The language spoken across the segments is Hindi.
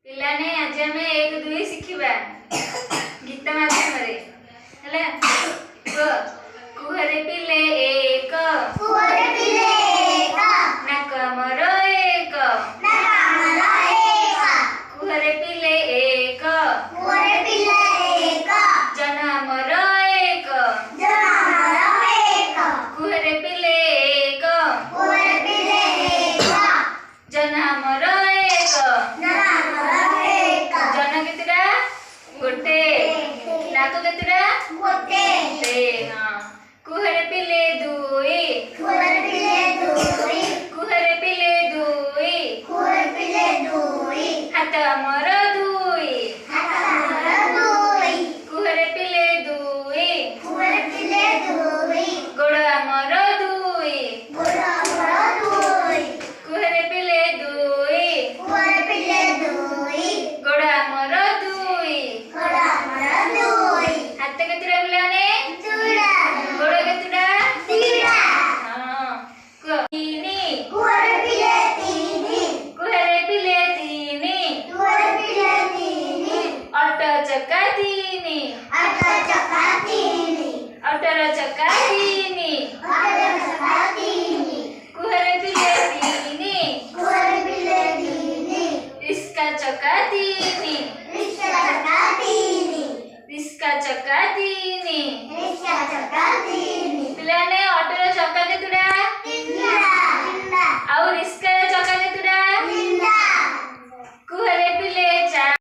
पिलाने आज आम 1 2 शिखा गीत माध्यम कुहरे पिले एक नाक मोर एक कुहरे पिले एक जना मोर एक कुहरे पिले एक जना मोर एक जन केतटा गोटे नाक केतटा गोटे हां कुहरे पिले दुई कुहरे पिले दुई हाथ मोर दुई कुहरे पिले दुई गोड़ मोर दुई कुहरे पिले दुई गोड़ मोर दुई हाथ केतटा पिलाने गोड़ केतटा हां तीनी कुहरे पिले तीनी ऑटो चक्का तीनी ऑटोर चक्का तीनी कुहरे पिले तीनी रिक्शा चक्का तीनी रिक्शा चक्का तीनी पिलाने ऑटोर चक्का केतटा आउ रिक्शा चक्का केतटा कुहरे पिले चारी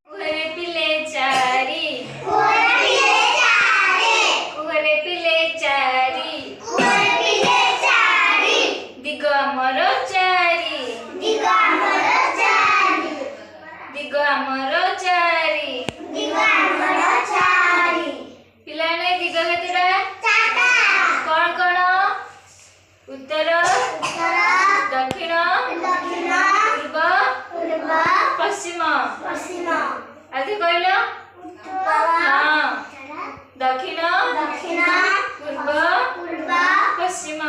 कुहरे पिले चारी दिग मोर चारी दिग मोर चारी पिलाने दिग केतटा कौन कौन उत्तर दक्षिण पूर्व पश्चिम आदि कहल हाँ दक्षिण पूर्व पश्चिम